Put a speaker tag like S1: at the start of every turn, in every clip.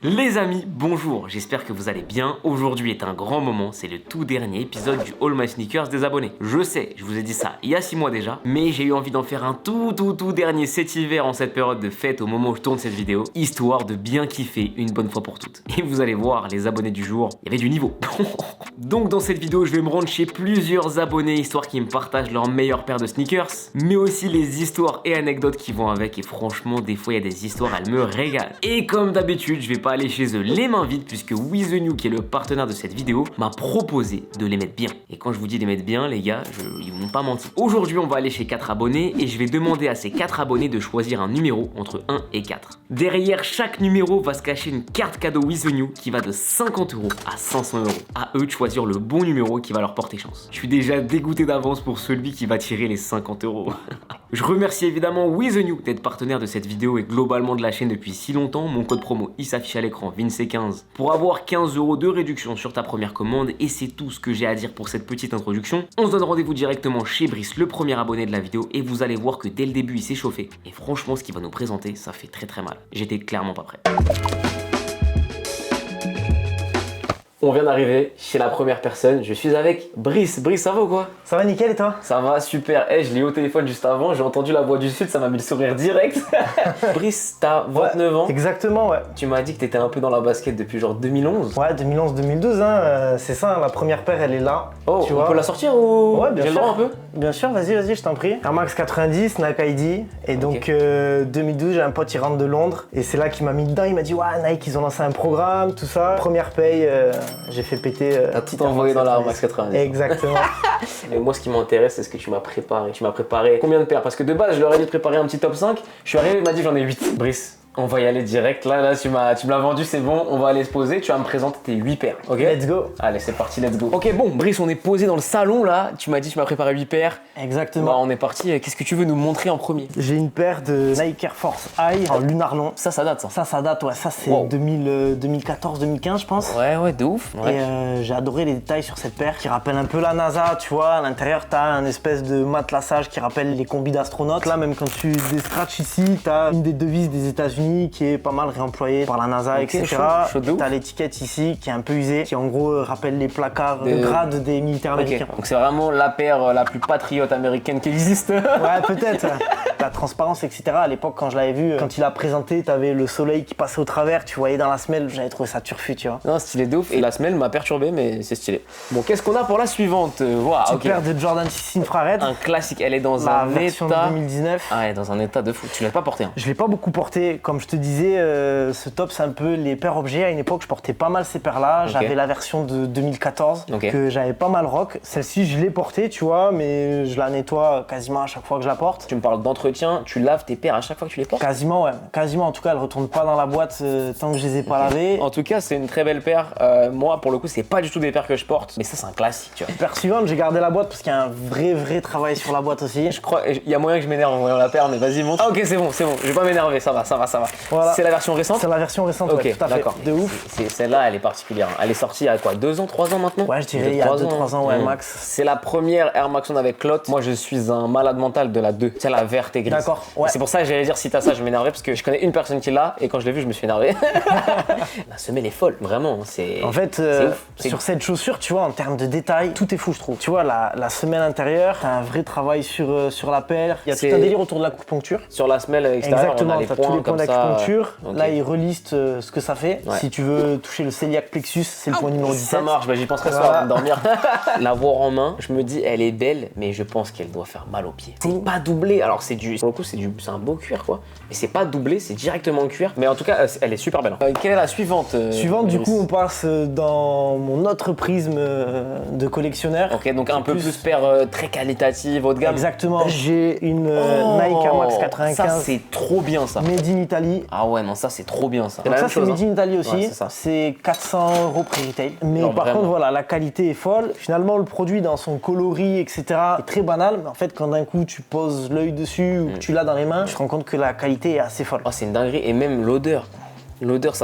S1: Les amis, bonjour, j'espère que vous allez bien. Aujourd'hui est un grand moment, c'est le tout dernier épisode du All My Sneakers des abonnés. Je sais, je vous ai dit ça il y a 6 mois déjà, mais j'ai eu envie d'en faire un tout dernier cet hiver en cette période de fête au moment où je tourne cette vidéo, histoire de bien kiffer une bonne fois pour toutes. Et vous allez voir, les abonnés du jour, il y avait du niveau. Donc dans cette vidéo, je vais me rendre chez plusieurs abonnés, histoire qu'ils me partagent leur meilleure paire de sneakers, mais aussi les histoires et anecdotes qui vont avec, et franchement, des fois, il y a des histoires, elles me régalent. Et comme d'habitude, je vais pas aller chez eux les mains vides, puisque With The New, qui est le partenaire de cette vidéo, m'a proposé de les mettre bien. Et quand je vous dis les mettre bien, les gars, ils vont pas mentir. Aujourd'hui, on va aller chez 4 abonnés, et je vais demander à ces 4 abonnés de choisir un numéro entre 1 et 4. Derrière chaque numéro va se cacher une carte cadeau With The New qui va de 50 € à 500 €. À eux de choisir le bon numéro qui va leur porter chance. Je suis déjà dégoûté d'avance pour celui qui va tirer les 50 €. Je remercie évidemment With The New d'être partenaire de cette vidéo et globalement de la chaîne depuis si longtemps. Mon code promo il s'affiche à l'écran, VINCE15, pour avoir 15 € de réduction sur ta première commande. Et c'est tout ce que j'ai à dire pour cette petite introduction. On se donne rendez-vous directement chez Brice, le premier abonné de la vidéo, et vous allez voir que dès le début il s'est chauffé. Et franchement, ce qu'il va nous présenter, ça fait très mal. J'étais clairement pas prêt. On vient d'arriver chez la première personne, je suis avec Brice. Brice, ça va ou quoi?
S2: Ça va nickel et toi?
S1: Ça va, super. Je l'ai eu au téléphone juste avant, j'ai entendu la voix du Sud, ça m'a mis le sourire direct. Brice, t'as 29 ans.
S2: Exactement, ouais.
S1: Tu m'as dit que t'étais un peu dans la basket depuis genre 2011.
S2: Ouais, 2011-2012, hein, c'est ça, la première paire elle est là.
S1: Oh,
S2: tu
S1: on
S2: vois.
S1: peut la sortir ou?
S2: Ouais, bien
S1: J'ai le
S2: sûr.
S1: droit un peu?
S2: Bien sûr, vas-y, je t'en prie. Air Max 90, Nike ID. Et donc 2012, j'ai un pote, il rentre de Londres. Et c'est là qu'il m'a mis dedans, il m'a dit, ouais, Nike, ils ont lancé un programme, tout ça. Première paye, j'ai fait péter.
S1: T'as tout envoyé dans la Air Max 90.
S2: Exactement.
S1: Mais moi, ce qui m'intéresse, c'est ce que tu m'as préparé. Tu m'as préparé combien de paires? Parce que de base, je leur ai dit de préparer un petit top 5. Je suis arrivé, il m'a dit j'en ai 8. Brice, on va y aller direct. Là, tu me l'as vendu, c'est bon. On va aller se poser. Tu vas me présenter tes 8 paires. Ok?
S2: Let's go.
S1: Allez, c'est parti, let's go. Ok, bon, Brice, on est posé dans le salon là. Tu m'as dit, tu m'as préparé 8 paires.
S2: Exactement.
S1: Bah, on est parti. Qu'est-ce que tu veux nous montrer en premier?
S2: J'ai une paire de Nike Air Force High en lunar long.
S1: Ça date, ça.
S2: Ça date, ouais. Ça, c'est
S1: Wow.
S2: 2014-2015, je pense.
S1: Ouais, de ouf. Ouais.
S2: Et j'ai adoré les détails sur cette paire qui rappelle un peu la NASA, tu vois. À l'intérieur, t'as un espèce de matelassage qui rappelle les combis d'astronautes. Là, même quand tu scratches ici, t'as une des devises des États-Unis qui est pas mal réemployée par la NASA,
S1: Ok,
S2: etc.
S1: chaud de ouf.
S2: T'as l'étiquette ici qui est un peu usée, qui en gros rappelle les placards de grade des militaires américains.
S1: Donc c'est vraiment la paire la plus patriote américaine qui existe.
S2: Ouais, peut-être. La transparence, etc. À l'époque, quand je l'avais vu, quand il a présenté, t'avais le soleil qui passait au travers, tu voyais dans la semelle, j'avais trouvé ça turfu, tu vois.
S1: Non, stylé de ouf. Et la semelle m'a perturbé, mais c'est stylé. Bon, qu'est-ce qu'on a pour la suivante? Waouh,
S2: Petite
S1: ok.
S2: paire de Jordan 6 infrared.
S1: Un classique, elle est dans
S2: La
S1: un
S2: version
S1: état.
S2: 2019.
S1: Ah, elle est dans un état de fou. Tu l'as pas porté, hein?
S2: Je l'ai pas beaucoup porté, comme je te disais, ce top c'est un peu les paires objets. À une époque, je portais pas mal ces paires-là.
S1: Ok.
S2: J'avais la version de 2014
S1: Ok.
S2: que j'avais pas mal rock. Celle-ci, je l'ai portée, tu vois, mais je la nettoie quasiment à chaque fois que je la porte.
S1: Tu me parles d'entretien, tu laves tes paires à chaque fois que tu les portes?
S2: Quasiment, ouais. Quasiment. En tout cas, elles retournent pas dans la boîte tant que je les ai pas lavées.
S1: En tout cas, c'est une très belle paire. Moi, pour le coup, c'est pas du tout des paires que je porte, mais ça, c'est un classique, tu vois.
S2: Paire suivante, j'ai gardé la boîte parce qu'il y a un vrai travail sur la boîte aussi.
S1: Je crois, il y a moyen que je m'énerve en voyant la paire, mais vas-y, montre. Ah, ok, c'est bon, je vais pas m'énerver, ça va.
S2: Voilà.
S1: C'est la version récente?
S2: C'est la version récente,
S1: Ok,
S2: ouais, tout à fait.
S1: d'accord.
S2: De ouf.
S1: Celle-là, elle est particulière. Elle est sortie il y a quoi, 2 ans, 3 ans maintenant?
S2: Ouais, je dirais il y a 2-3 ans, ouais, max.
S1: C'est la première Air Max One avec Clot. Moi, je suis un malade mental de la 2. C'est la verte et grise.
S2: D'accord, ouais.
S1: C'est pour ça que j'allais dire, si t'as ça, je m'énerverais parce que je connais une personne qui l'a et quand je l'ai vu, je me suis énervé. La semelle est folle, vraiment. C'est.
S2: En fait,
S1: c'est ouf.
S2: sur cette chaussure, tu vois, en termes de détails, tout est fou, je trouve. Tu vois, la semelle intérieure, t'as un vrai travail sur la paire. Il y a tout un délire autour de l'acupuncture.
S1: Sur la semelle extérieure,
S2: Exactement,
S1: on a les
S2: t'as
S1: points
S2: tous les points
S1: comme ça.
S2: d'acupuncture.
S1: Ok.
S2: Là, ils relistent ce que ça fait.
S1: Ouais.
S2: Si tu veux toucher le celiac plexus, c'est le point numéro 17.
S1: Ça marche, bah, j'y penserai ce soir
S2: Voilà.
S1: avant de dormir. La voir en main, je me dis, elle est belle, mais je pense qu'elle doit faire mal aux pieds. C'est pas doublé, alors c'est pour le coup, c'est un beau cuir quoi. Mais c'est pas doublé, c'est directement le cuir. Mais en tout cas, elle est super belle. Quelle est la suivante?
S2: Suivante, du
S1: Brice?
S2: coup, on passe dans mon autre prisme de collectionneur.
S1: Ok, donc un peu plus paire très qualitative, haut de gamme.
S2: Exactement. J'ai une Nike Air Max 95.
S1: Ça, c'est trop bien ça.
S2: Made in Italy.
S1: Ah ouais, non, ça, c'est trop bien ça.
S2: Donc ça c'est Made in Italy
S1: Ouais,
S2: aussi,
S1: c'est ça.
S2: c'est 400 € prix retail. Mais
S1: Non,
S2: par
S1: vraiment.
S2: contre voilà, la qualité est folle. Finalement le produit dans son coloris etc est très banal, mais en fait quand d'un coup tu poses l'œil dessus ou que tu l'as dans les mains, tu te rends compte que la qualité est assez folle.
S1: Oh, c'est une dinguerie et même l'odeur. L'odeur,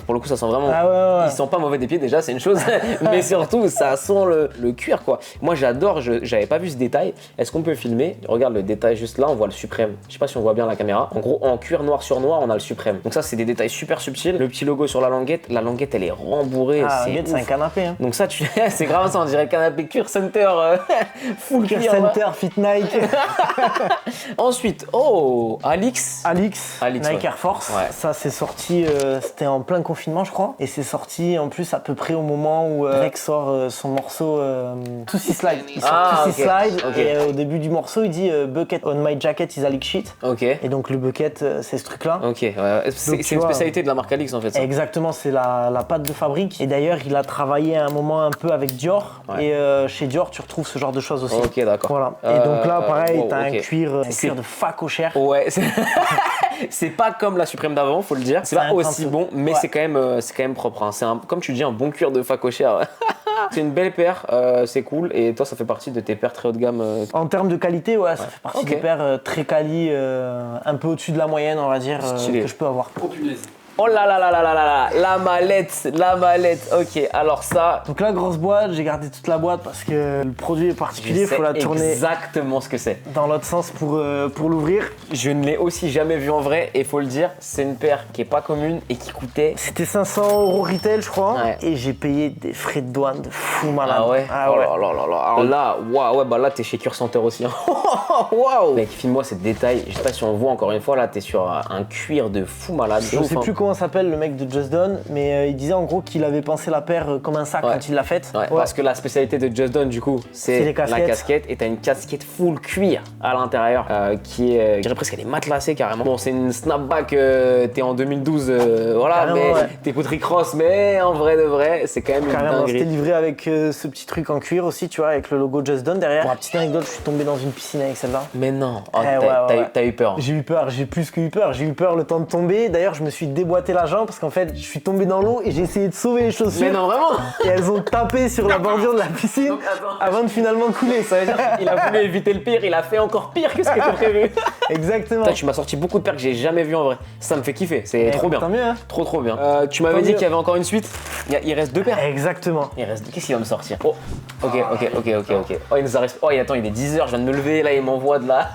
S1: pour le coup, ça sent vraiment.
S2: Ah ouais.
S1: Il sent pas mauvais des pieds déjà, c'est une chose, mais surtout, ça sent le cuir quoi. Moi, j'adore, j'avais pas vu ce détail. Est-ce qu'on peut filmer? Regarde le détail juste là, on voit le suprême. Je sais pas si on voit bien la caméra. En gros, en cuir noir sur noir, on a le suprême. Donc ça, c'est des détails super subtils. Le petit logo sur la languette elle est rembourrée.
S2: Ah, la languette, c'est un canapé. Hein.
S1: Donc ça, c'est grave ça, on dirait canapé cuir center, full
S2: Cuir
S1: cuir.
S2: Center, Fit Nike.
S1: Ensuite, Alix,
S2: Nike Air Force.
S1: Ouais.
S2: Ça, c'est sorti, c'était en plein confinement, je crois. Et c'est sorti en plus à peu près au moment où Drake sort son morceau Tootsie Slide. Il sort Tootsie Slide.
S1: Okay.
S2: Et au début du morceau, il dit Bucket on my jacket is Alix shit.
S1: Ok.
S2: Et donc le bucket, c'est ce truc-là.
S1: Ok, ouais. C'est une spécialité de la marque Alix en fait. Ça.
S2: Exactement, c'est la patte de fabrique. Et d'ailleurs, il a travaillé à un moment un peu avec Dior.
S1: Ouais.
S2: Et chez Dior, tu retrouves ce genre de choses aussi.
S1: Ok, d'accord.
S2: Voilà. Et donc là, pareil, t'as
S1: okay.
S2: un cuir de facochère.
S1: Ouais, c'est pas comme la Suprême d'avant, faut le dire. C'est pas aussi bon, mais c'est quand même propre. Hein. C'est comme tu dis, un bon cuir de facochère. C'est une belle paire, c'est cool. Et toi, ça fait partie de tes paires très haut de gamme.
S2: En termes de qualité, ouais, ça fait partie des paires très quali, un peu au-dessus de la moyenne, on va dire, que je peux avoir.
S1: Oh punaise. Oh là là là là là là là, la mallette, ok, alors ça...
S2: Donc la grosse boîte, j'ai gardé toute la boîte parce que le produit est particulier, il faut la tourner
S1: exactement ce que c'est.
S2: Dans l'autre sens pour l'ouvrir.
S1: Je ne l'ai aussi jamais vu en vrai et faut le dire, c'est une paire qui est pas commune et qui coûtait...
S2: C'était 500 € retail je crois, et j'ai payé des frais de douane de fou malade.
S1: Ah ouais?
S2: Ah ouais.
S1: Oh là là là. Alors là, waouh, ouais, bah là t'es chez Cure Center aussi. Hein. Waouh! Mec, filme-moi ces détails, je sais pas si on voit encore une fois, là t'es sur un cuir de fou malade.
S2: Je sais plus comment s'appelle le mec de Just Done, mais il disait en gros qu'il avait pensé la paire comme un sac quand il l'a faite.
S1: Ouais, parce que la spécialité de Just Done du coup, c'est la casquette et t'as une casquette full cuir à l'intérieur qui est, je dirais presque elle est matelassée carrément. Bon, c'est une snapback, t'es en 2012, voilà, carrément, mais t'écoutes Rick Ross, mais en vrai de vrai, c'est quand même une dinguerie.
S2: C'était livré avec ce petit truc en cuir aussi, tu vois, avec le logo Just Done derrière. Pour la petite anecdote, je suis tombé dans une piscine avec celle-là.
S1: Mais non, oh, t'as eu peur.
S2: J'ai eu peur, j'ai plus que eu peur. J'ai eu peur le temps de tomber. D'ailleurs, je me suis déboîté la jambe parce qu'en fait, je suis tombé dans l'eau et j'ai essayé de sauver les chaussures.
S1: Mais non, vraiment.
S2: Et elles ont tapé sur la bordure de la piscine. Donc, avant de finalement couler.
S1: Ça veut dire qu'il a voulu éviter le pire, il a fait encore pire que ce qui était prévu.
S2: Exactement.
S1: Toi, tu m'as sorti beaucoup de paires que j'ai jamais vues en vrai. Ça me fait kiffer, c'est trop bien.
S2: Tant mieux, hein.
S1: Trop bien. Tu m'avais dit qu'il y avait encore une suite. Il reste 2 paires.
S2: Exactement.
S1: Qu'est-ce qu'il va me sortir? Oh, ok. Oh, il nous arrive. Oh, attends, il est 10h, je viens de me lever, là, il m'envoie de la.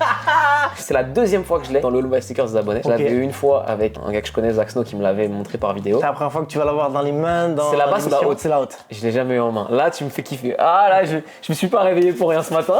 S1: C'est la 2e fois que je l'ai dans le All My Sneakers des abonnés. Je l'avais eu une fois avec un gars que je connais, Zach Snow, qui me l'avait montré par vidéo.
S2: C'est la première fois que tu vas l'avoir dans les mains.
S1: C'est la basse ou la haute?
S2: C'est la haute.
S1: Je l'ai jamais eu en main. Là, tu me fais kiffer. Ah, là, je me suis pas réveillé pour rien ce matin.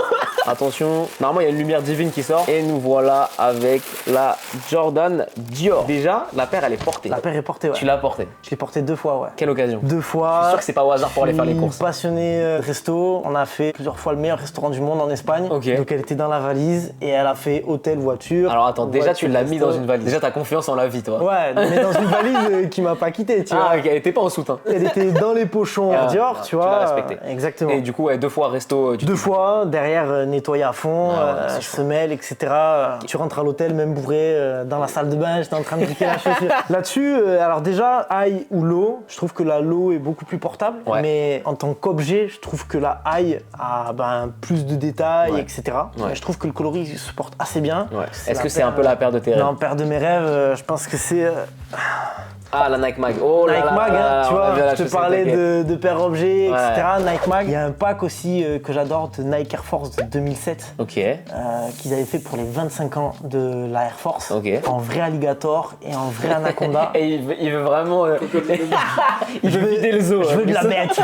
S1: Attention, normalement, il y a une lumière divine qui sort. Et nous voilà avec la Jordan Dior. Déjà, la paire, elle est portée.
S2: La paire est portée, ouais.
S1: Tu l'as portée?
S2: Je l'ai portée 2 fois, ouais.
S1: Quelle occasion?
S2: 2 fois.
S1: Je suis sûr que c'est pas au hasard pour aller faire les courses.
S2: Passionné resto. On a fait plusieurs fois le meilleur restaurant du monde en Espagne.
S1: Ok.
S2: Donc elle était dans la valise et elle a fait hôtel, voiture.
S1: Alors attends, déjà
S2: voiture,
S1: tu l'as mis
S2: resto.
S1: dans une valise. Déjà t'as confiance en la vie, toi.
S2: Ouais, mais dans une valise qui m'a pas quitté, tu vois.
S1: Ah, ok, elle était pas en soutien.
S2: Elle était dans les pochons Dior, tu vois.
S1: Tu l'as respecté.
S2: Exactement.
S1: Et du coup, ouais, 2 fois resto.
S2: 2 fois, derrière nettoyer à fond,
S1: ouais,
S2: semelle, etc. Tu rentres à l'hôtel, même bourré, dans la salle de bain, j'étais en train de briquer la chaussure. Là-dessus, alors déjà, high ou low, je trouve que la low est beaucoup plus portable.
S1: Ouais.
S2: Mais en tant qu'objet, je trouve que la high a plus de détails, etc.
S1: Ouais.
S2: Mais je trouve que le coloris se porte assez bien.
S1: Ouais. Est-ce que c'est un peu la paire de tes rêves?
S2: Non, paire de mes rêves, je pense que c'est...
S1: Ah, la Nike Mag. Oh là
S2: Nike
S1: là
S2: Mag,
S1: là,
S2: hein, tu vois, je te parlais de paire objet,
S1: Ouais.
S2: etc. Nike Mag. Il y a un pack aussi que j'adore de Nike Air Force de 2007.
S1: Ok.
S2: Qu'ils avaient fait pour les 25 ans de la Air Force.
S1: Ok.
S2: En vrai alligator et en vrai anaconda.
S1: Et il veut vraiment. Il veut vider le zoo.
S2: Je veux de la bête.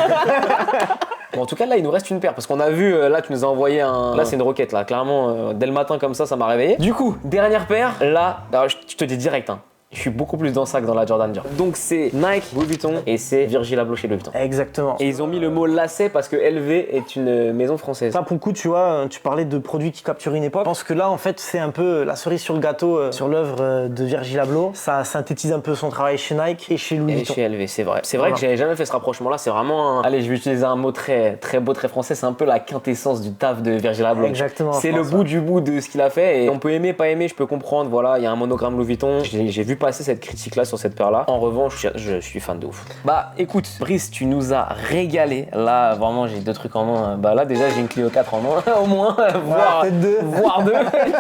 S1: Bon, en tout cas, là, il nous reste une paire parce qu'on a vu, là, tu nous as envoyé un. Là, c'est une roquette, là. Clairement, dès le matin, comme ça m'a réveillé. Du coup, dernière paire. Là, alors, je te dis direct, hein. Je suis beaucoup plus dans ça que dans la Jordan Dior. Donc c'est Nike, Louis Vuitton et c'est Virgil Abloh chez Louis Vuitton.
S2: Exactement.
S1: Et ils ont mis le mot lacet parce que LV est une maison française.
S2: Ça pour le coup, tu vois, tu parlais de produits qui capturent une époque. Je pense que là, en fait, c'est un peu la cerise sur le gâteau sur l'œuvre de Virgil Abloh. Ça synthétise un peu son travail chez Nike et chez Louis Vuitton.
S1: Et chez LV, c'est vrai. C'est vrai que j'avais jamais fait ce rapprochement-là. C'est vraiment Allez, je vais utiliser un mot très, très beau, très français. C'est un peu la quintessence du taf de Virgil Abloh.
S2: Exactement.
S1: C'est le bout du bout de ce qu'il a fait. Et on peut aimer, pas aimer, je peux comprendre. Voilà, il y a un monogramme Louis Vuitton. J'ai vu passer cette critique-là sur cette paire là. En revanche, je suis fan de ouf. Bah écoute, Brice, tu nous as régalé. Là, vraiment, j'ai 2 trucs en main. Bah là, déjà, j'ai une Clio 4 en main, au moins, voire
S2: peut-être 2.
S1: Voire 2.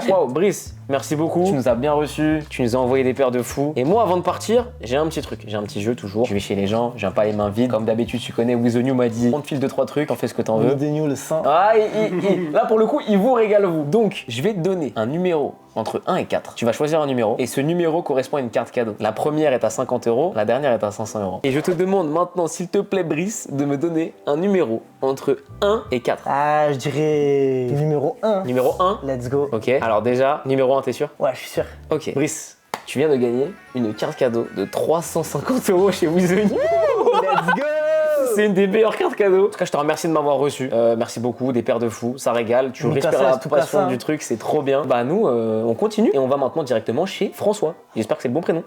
S1: Wow, Brice. Merci beaucoup. Tu nous as bien reçus. Tu nous as envoyé des paires de fous. Et moi, avant de partir, j'ai un petit truc. J'ai un petit jeu toujours. Je vais chez les gens, je viens pas les mains vides. Comme d'habitude, tu connais, With the New m'a dit on te file 2-3 trucs, t'en fais ce que t'en veux.
S2: Des le sang.
S1: Ah, là, pour le coup, il vous régale, vous. Donc, je vais te donner un numéro entre 1 et 4. Tu vas choisir un numéro et ce numéro correspond à une carte cadeau. La première est à 50 €, la dernière est à 500 €. Et je te demande maintenant, s'il te plaît, Brice, de me donner un numéro entre 1 et 4.
S2: Ah, je dirais numéro 1.
S1: Numéro 1.
S2: Let's go.
S1: Ok, alors déjà, numéro 1, t'es sûr?
S2: Ouais, je suis sûr.
S1: Ok, Brice, tu viens de gagner une carte cadeau de 350 € chez With the New.
S2: Let's go.
S1: C'est une des meilleures cartes cadeaux. En tout cas, je te remercie de m'avoir reçu. Merci beaucoup, des paires de fous, ça régale. Tu respires la passion du truc, c'est trop bien. Bah nous, on continue et on va maintenant directement chez François. J'espère que c'est le bon prénom.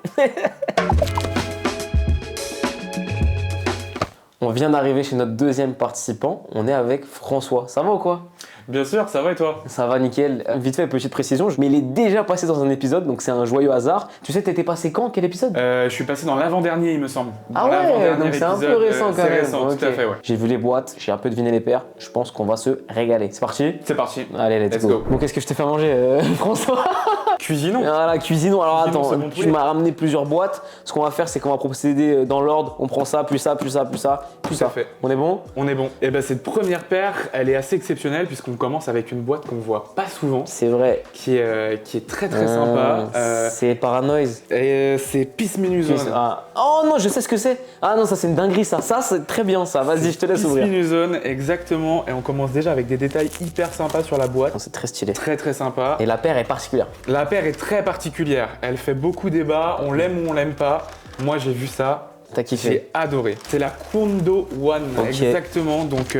S1: On vient d'arriver chez notre deuxième participant. On est avec François. Ça va ou quoi?
S3: Bien sûr, ça va et toi?
S1: Ça va nickel. Vite fait, petite précision, mais il est déjà passé dans un épisode, donc c'est un joyeux hasard. Tu sais, t'étais passé quand? Quel épisode?
S3: Je suis passé dans l'avant-dernier, il me semble.
S1: Ah ouais, donc c'est un peu récent quand même.
S3: C'est récent,
S1: Okay.
S3: tout à fait, ouais.
S1: J'ai vu les boîtes, j'ai un peu deviné les paires. Je pense qu'on va se régaler. C'est parti?
S3: C'est parti.
S1: Allez, let's go. Bon, qu'est-ce que je t'ai fait manger, François?
S3: Cuisinons.
S1: Voilà, cuisinons. Alors
S3: Cuisinons,
S1: attends,
S3: c'est bon
S1: tu
S3: poulet.
S1: m'as ramené plusieurs boîtes. Ce qu'on va faire, c'est qu'on va procéder dans l'ordre. On prend ça, puis ça, puis ça, puis ça, puis
S3: Tout à
S1: ça.
S3: fait.
S1: On est bon?
S3: On est bon. Et ben cette première paire, elle est assez exceptionnelle puisqu'on commence avec une boîte qu'on voit pas souvent,
S1: C'est vrai.
S3: qui est très très sympa.
S1: C'est Paranoise.
S3: Et c'est Peace Menu Zone.
S1: Ah. Oh non, je sais ce que c'est. Ah non, ça c'est une dinguerie ça. Ça c'est très bien ça. Vas-y, je te laisse
S3: Peace
S1: ouvrir.
S3: Menu Zone, exactement. Et on commence déjà avec des détails hyper sympas sur la boîte.
S1: Oh, c'est très stylé.
S3: Très très sympa.
S1: Et la paire est particulière.
S3: La paire est très particulière. Elle fait beaucoup débat. On l'aime ou on l'aime pas. Moi j'ai vu ça.
S1: T'as kiffé?
S3: J'ai adoré. C'est la Kondo One,
S1: Ok.
S3: exactement. Donc,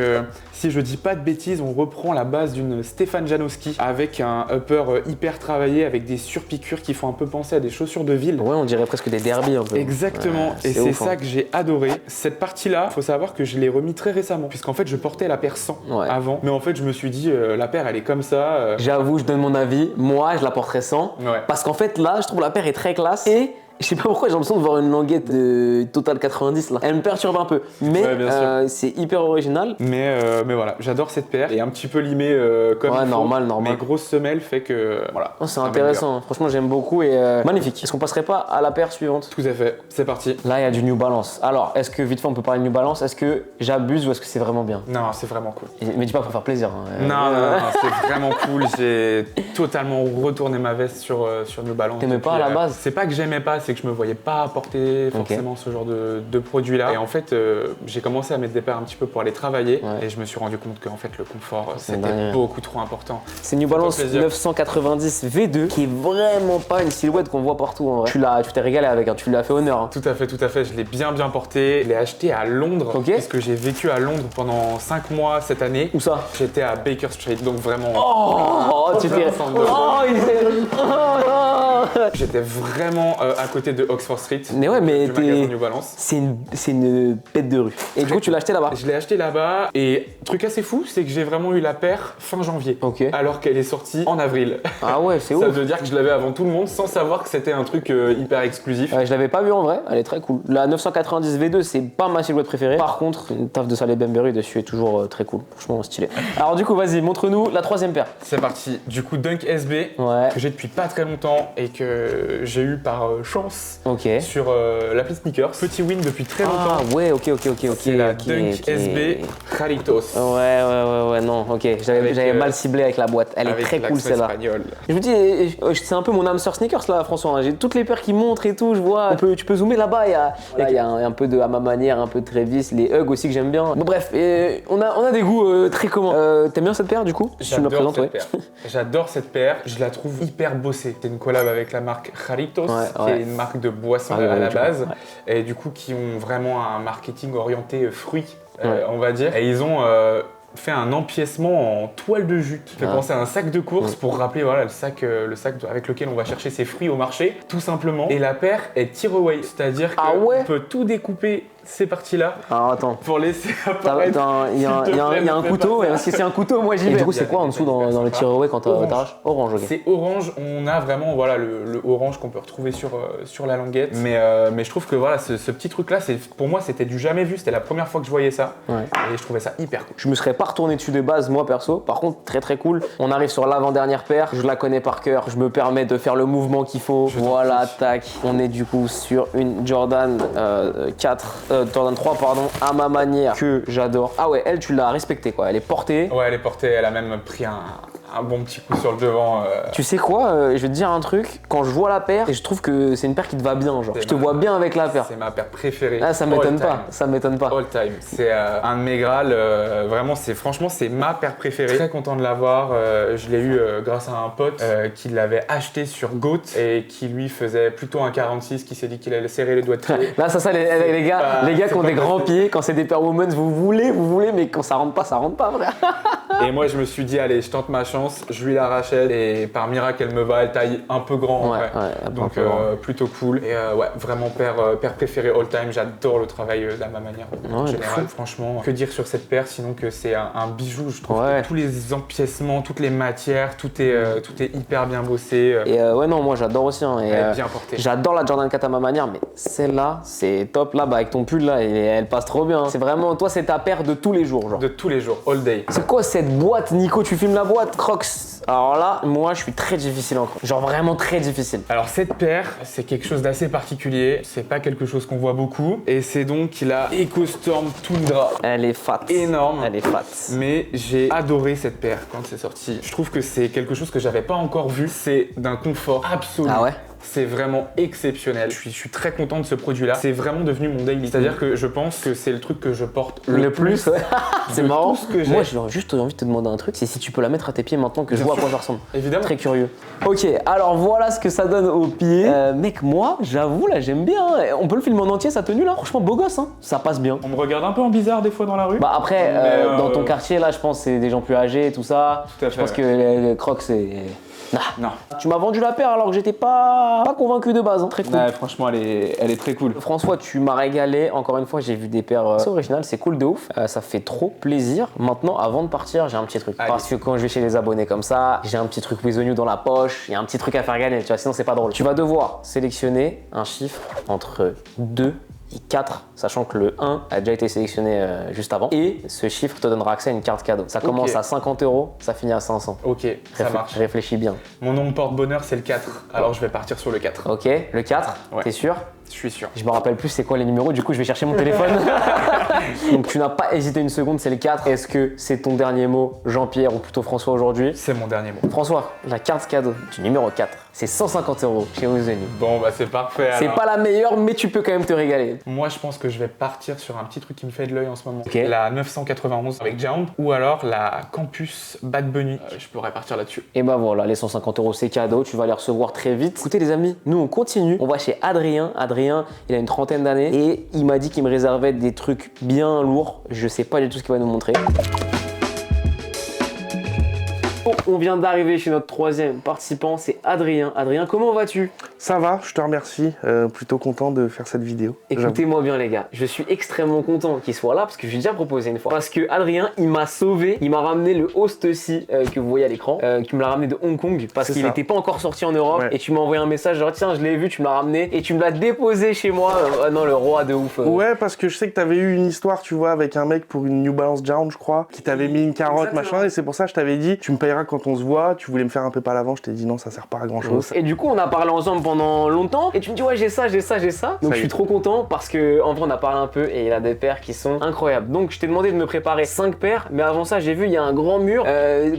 S3: si je dis pas de bêtises, on reprend la base d'une Stefan Janowski avec un upper hyper travaillé, avec des surpiqûres qui font un peu penser à des chaussures de ville.
S1: Ouais, on dirait presque des derbies un peu.
S3: Exactement,
S1: Ouais,
S3: et c'est
S1: ouf,
S3: ça
S1: hein.
S3: que j'ai adoré. Cette partie-là, faut savoir que je l'ai remis très récemment, puisqu'en fait je portais la paire 100
S1: Ouais.
S3: avant, mais en fait je me suis dit la paire elle est comme ça.
S1: J'avoue, je donne mon avis. Moi, je la porterais sans.
S3: Ouais.
S1: Parce qu'en fait, là, je trouve la paire est très classe. Et je sais pas pourquoi, j'ai l'impression de voir une languette de Total 90 là. Elle me perturbe un peu. Mais
S3: Ouais, bien sûr.
S1: c'est hyper original.
S3: Mais voilà, j'adore cette paire, et un petit peu limée comme
S1: Ouais,
S3: il faut.
S1: normal.
S3: Mais grosse semelle fait que voilà.
S1: Oh, c'est
S3: un
S1: intéressant. Franchement, j'aime beaucoup et magnifique. Est-ce qu'on passerait pas à la paire suivante?
S3: banger. Tout à fait, c'est parti.
S1: Là, il y a du New Balance. Alors, est-ce que vite fait, on peut parler de New Balance? Est-ce que j'abuse ou est-ce que c'est vraiment bien?
S3: Non, c'est vraiment cool.
S1: Mais dis pas pour faire plaisir. Hein.
S3: Non, c'est vraiment cool. J'ai totalement retourné ma veste sur New Balance.
S1: T'aimais pas à la base?
S3: C'est pas que j'aimais pas, c'est que je me voyais pas apporter forcément ce genre de produit-là. Et en fait, j'ai commencé à mettre des paires un petit peu pour aller travailler.
S1: Ouais.
S3: Et je me suis rendu compte qu'en fait, le confort,
S1: C'est
S3: c'était
S1: dingue.
S3: beaucoup trop important.
S1: C'est New Balance
S3: plaisir.
S1: 990 V2 qui est vraiment pas une silhouette qu'on voit partout en vrai. Tu t'es régalé avec, hein. Tu lui as fait honneur. Hein.
S3: Tout à fait. Je l'ai bien porté. Je l'ai acheté à Londres.
S1: Ok.
S3: Puisque j'ai vécu à Londres pendant 5 mois cette année.
S1: Où ça?
S3: J'étais à Baker Street, donc vraiment.
S1: Oh, tu t'es. Oh, il s'est.
S3: J'étais vraiment à côté de Oxford Street.
S1: Mais ouais, mais
S3: du magasin
S1: t'es.
S3: New Balance.
S1: C'est une bête de rue. Et du coup, tu l'as acheté là-bas?
S3: Je l'ai acheté là-bas et truc assez fou, c'est que j'ai vraiment eu la paire fin janvier.
S1: Ok.
S3: Alors qu'elle est sortie en avril.
S1: Ah ouais, c'est
S3: Ça
S1: ouf.
S3: veut dire que je l'avais avant tout le monde sans savoir que c'était un truc hyper exclusif.
S1: Je l'avais pas vu en vrai, elle est très cool. La 990 V2, c'est pas ma silhouette préférée. Par contre, une taf de Saleh Bembury dessus est toujours très cool. Franchement, stylé. Alors, du coup, vas-y, montre-nous la troisième paire.
S3: C'est parti. Du coup, Dunk SB,
S1: Ouais.
S3: que j'ai depuis pas très longtemps et que j'ai eu par chance
S1: Ok.
S3: sur l'appli Sneakers. Petit win depuis très
S1: Ah
S3: longtemps.
S1: ouais, ok.
S3: C'est la
S1: ok,
S3: Dunk
S1: ok.
S3: SB Jalitos.
S1: Ouais, non, ok. J'avais
S3: Avec,
S1: mal ciblé avec la boîte. Elle est
S3: avec
S1: très cool
S3: l'accent
S1: celle-là.
S3: espagnol.
S1: Je vous dis, c'est un peu mon âme sœur sneakers là, François. J'ai toutes les paires qui montrent et tout, je vois. Tu peux zoomer là-bas, il y a un peu de, à ma manière, un peu de Travis, les Hugs aussi que j'aime bien. Bon, bref, on a des goûts très communs. T'aimes bien cette paire du coup? Si tu me la présentes, ouais.
S3: J'adore cette paire, je la trouve hyper bossée. C'est une collab avec la marque Jalitos, qui
S1: ouais.
S3: est une marque de boisson
S1: Ah,
S3: à la
S1: tu vois,
S3: base,
S1: ouais.
S3: et du coup qui ont vraiment un marketing orienté fruits, on va dire. Et ils ont fait un empiècement en toile de jute qui fait penser à un sac de course pour rappeler voilà, le sac avec lequel on va chercher ses fruits au marché, tout simplement. Et la paire est tear away, c'est-à-dire
S1: Ah
S3: qu'on
S1: ouais
S3: peut tout découper ces parties-là
S1: Alors attends.
S3: pour laisser apparaître.
S1: Il y a un couteau, et si c'est un couteau, moi j'y vais. Et du coup, c'est quoi en dessous dans le tir-away quand t'arraches? Orange, ok.
S3: C'est orange, on a vraiment voilà, le orange qu'on peut retrouver sur la languette. Mais je trouve que voilà, ce petit truc-là, pour moi, c'était du jamais vu. C'était la première fois que je voyais ça.
S1: Ouais.
S3: Et je trouvais ça hyper cool.
S1: Je me serais pas pas retourner dessus de base, moi perso. Par contre, très très cool. On arrive sur l'avant-dernière paire. Je la connais par cœur. Je me permets de faire le mouvement qu'il faut. Voilà, tac. On est du coup sur une Jordan 3, pardon, à ma manière, que j'adore. Ah ouais, elle, tu l'as respectée quoi. Elle est portée.
S3: Ouais, elle est portée. Elle a même pris un bon petit coup sur le devant.
S1: Tu sais quoi, je vais te dire un truc, quand je vois la paire, et je trouve que c'est une paire qui te va bien, genre. Je te vois bien avec la paire.
S3: C'est ma paire préférée.
S1: Ah, ça m'étonne pas, ça m'étonne pas.
S3: All time. C'est un de mes Graal. Vraiment, franchement, c'est ma paire préférée. Très content de l'avoir. Je l'ai eu grâce à un pote qui l'avait acheté sur Goat et qui lui faisait plutôt un 46, qui s'est dit qu'il allait serrer les doigts de pied.
S1: Là, ça, les gars qui ont des grands pieds, quand c'est des paires women's, vous voulez, mais quand ça rentre pas, frère.
S3: Et moi, je me suis dit, allez, je tente ma chance. Je lui la rachète et par miracle elle me va, elle taille un peu grand en vrai. Donc plutôt cool. Et ouais, vraiment paire préférée all time, j'adore le travail de ma manière en général. Franchement, que dire sur cette paire sinon que c'est un bijou, je trouve. Que tous les empiècements, toutes les matières, tout est hyper bien bossé.
S1: Et ouais, non, moi j'adore aussi. Hein,
S3: elle est bien portée.
S1: J'adore la Jordan 4 à ma manière, mais celle-là, c'est top là, avec ton pull là, elle passe trop bien. C'est vraiment, toi, c'est ta paire de tous les jours, genre.
S3: De tous les jours, all day.
S1: C'est quoi cette boîte, Nico? Tu filmes la boîte, Crocs? Alors là, moi, je suis très difficile en Crocs. Genre vraiment très difficile.
S3: Alors cette paire, c'est quelque chose d'assez particulier. C'est pas quelque chose qu'on voit beaucoup. Et c'est donc la EcoStorm Tundra.
S1: Elle est fat.
S3: Énorme.
S1: Elle est fat.
S3: Mais j'ai adoré cette paire quand c'est sorti. Je trouve que c'est quelque chose que j'avais pas encore vu. C'est d'un confort absolu.
S1: Ah ouais?
S3: C'est vraiment exceptionnel. Je suis très content de ce produit-là. C'est vraiment devenu mon daily. C'est-à-dire que je pense que c'est le truc que je porte le plus.
S1: Ouais. C'est marrant.
S3: Ce que j'ai.
S1: Moi, j'ai juste envie de te demander un truc. C'est si tu peux la mettre à tes pieds maintenant que je vois à quoi ça ressemble.
S3: Évidemment.
S1: Très curieux. Ok, alors voilà ce que ça donne aux pieds. Mec, moi, j'avoue, là, j'aime bien. On peut le filmer en entier, sa tenue là. Franchement, beau gosse, hein. Ça passe bien.
S3: On me regarde un peu en bizarre des fois dans la rue.
S1: Bah après, dans ton quartier là, je pense que c'est des gens plus âgés, tout ça.
S3: Tout à fait,
S1: je pense que les Crocs, c'est.
S3: Non.
S1: Tu m'as vendu la paire alors que j'étais pas convaincu de base. Hein. Très cool.
S3: Ouais, franchement, elle est très cool.
S1: François, tu m'as régalé. Encore une fois, j'ai vu des paires c'est original, c'est cool de ouf. Ça fait trop plaisir. Maintenant, avant de partir, j'ai un petit truc.
S3: Allez.
S1: Parce que quand je vais chez les abonnés comme ça, j'ai un petit truc with the new dans la poche. Il y a un petit truc à faire gagner, tu vois, sinon c'est pas drôle. Tu vas devoir sélectionner un chiffre entre 2 et 4, sachant que le 1 a déjà été sélectionné juste avant. Et ce chiffre te donnera accès à une carte cadeau. Ça commence à 50 €, ça finit à 500.
S3: Ok, ça marche.
S1: Réfléchis bien.
S3: Mon nombre porte-bonheur, c'est le 4. Alors je vais partir sur le 4.
S1: Ok, le 4,
S3: Ouais.
S1: t'es sûr?
S3: Je suis sûr.
S1: Je me rappelle plus c'est quoi les numéros, du coup je vais chercher mon téléphone. Donc tu n'as pas hésité une seconde, c'est le 4. Est-ce que c'est ton dernier mot, Jean-Pierre, ou plutôt François aujourd'hui?
S3: C'est mon dernier mot.
S1: François, la carte cadeau du numéro 4, c'est 150 € chez Ozeni.
S3: Bon, bah c'est parfait.
S1: C'est
S3: alors.
S1: pas la meilleure, mais tu peux quand même te régaler.
S3: Moi, je pense que je vais partir sur un petit truc qui me fait de l'œil en ce moment.
S1: Ok.
S3: La 991 avec Jound ou alors la Campus Bad Bunny. Je pourrais partir là-dessus.
S1: Et bah voilà, les 150 € c'est cadeau, tu vas les recevoir très vite. Écoutez les amis, nous on continue. On va chez Adrien. Adrien, il a une trentaine d'années et il m'a dit qu'il me réservait des trucs bien lourds. Je sais pas du tout ce qu'il va nous montrer. On vient d'arriver chez notre troisième participant, c'est Adrien. Adrien, comment vas-tu?
S4: Ça va, je te remercie. Plutôt content de faire cette vidéo.
S1: Écoutez-moi bien les gars, je suis extrêmement content qu'il soit là parce que je lui ai déjà proposé une fois. Parce que Adrien, il m'a sauvé, il m'a ramené le Hostessy que vous voyez à l'écran, qui me l'a ramené de Hong Kong parce qu'il n'était pas encore sorti en Europe.
S4: Ouais.
S1: Et tu m'as envoyé un message genre tiens, je l'ai vu, tu me l'as ramené et tu me l'as déposé chez moi. Non, le roi de ouf.
S4: Ouais, parce que je sais que t'avais eu une histoire, tu vois, avec un mec pour une New Balance Jound, je crois, qui t'avait mis une carotte,
S1: Exactement.
S4: machin, et c'est pour ça que je t'avais dit, tu me payeras quand on se voit, tu voulais me faire un peu par l'avant, je t'ai dit non, ça sert pas à grand chose.
S1: Et du coup, on a parlé ensemble pendant longtemps et tu me dis ouais, j'ai ça. Donc
S4: Ça
S1: je
S4: y
S1: suis
S4: est.
S1: trop content parce que en vrai, on a parlé un peu et il a des paires qui sont incroyables. Donc je t'ai demandé de me préparer 5 paires, mais avant ça, j'ai vu il y a un grand mur.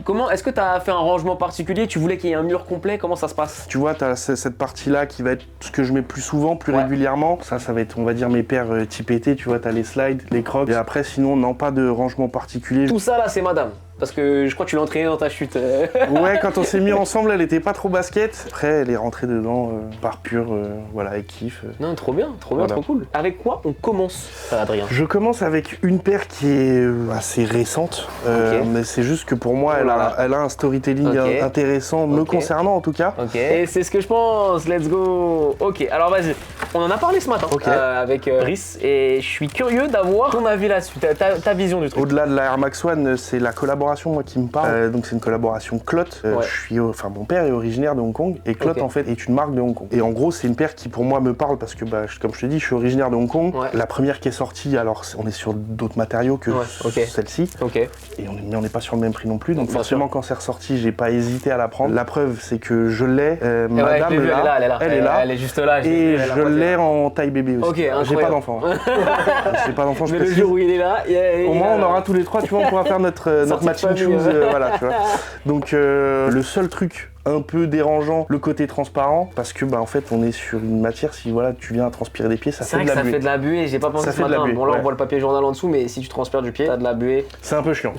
S1: Comment est-ce que tu as fait un rangement particulier? Tu voulais qu'il y ait un mur complet? Comment ça se passe?
S4: Tu vois, t'as cette partie-là qui va être ce que je mets plus souvent, plus
S1: Ouais.
S4: régulièrement. Ça va être, on va dire, mes paires type été, tu vois, t'as les slides, les crocs. Et après, sinon, non, pas de rangement particulier.
S1: Tout ça là, c'est madame. Parce que je crois que tu l'as entraîné dans ta chute.
S4: Ouais, quand on s'est mis ensemble, elle était pas trop basket. Après, elle est rentrée dedans par pur, voilà, avec kiff.
S1: Non, trop bien,
S4: Voilà.
S1: trop cool. Avec quoi on commence, Adrien?
S4: Je commence avec une paire qui est assez récente,
S1: Ok.
S4: mais c'est juste que pour moi,
S1: Oh là là.
S4: elle a un storytelling
S1: Ok.
S4: intéressant, me
S1: Ok.
S4: concernant en tout cas.
S1: Ok. Et c'est ce que je pense, let's go. Ok, alors vas-y. On en a parlé ce matin avec Brice et je suis curieux d'avoir ton avis là-dessus, ta vision du truc.
S4: Au-delà de la Air Max One, c'est la collaboration moi qui me parle. Donc c'est une collaboration Clot. Mon père est originaire de Hong Kong et Clot en fait est une marque de Hong Kong. Et en gros c'est une paire qui pour moi me parle parce que comme je te dis, je suis originaire de Hong Kong. La première qui est sortie, alors on est sur d'autres matériaux que celle-ci. Et on n'est pas sur le même prix non plus. Donc forcément quand c'est ressorti, j'ai pas hésité à la prendre. La preuve c'est que je l'ai. Madame elle est là.
S1: Elle est juste là.
S4: Et je l'ai en taille bébé aussi. J'ai pas d'enfant. J'ai pas d'enfant.
S1: Mais le jour où il est là,
S4: au moins on aura tous les trois, tu vois, on pourra faire notre matching shoes, voilà, tu vois. Donc le seul truc un peu dérangeant, le côté transparent, parce que en fait on est sur une matière, si voilà tu viens à transpirer des pieds, ça fait de la buée.
S1: Ça fait de la buée, j'ai pas pensé ce matin. Bon là on voit le papier journal en dessous, mais si tu transpires du pied, t'as de la buée.
S4: C'est un peu chiant.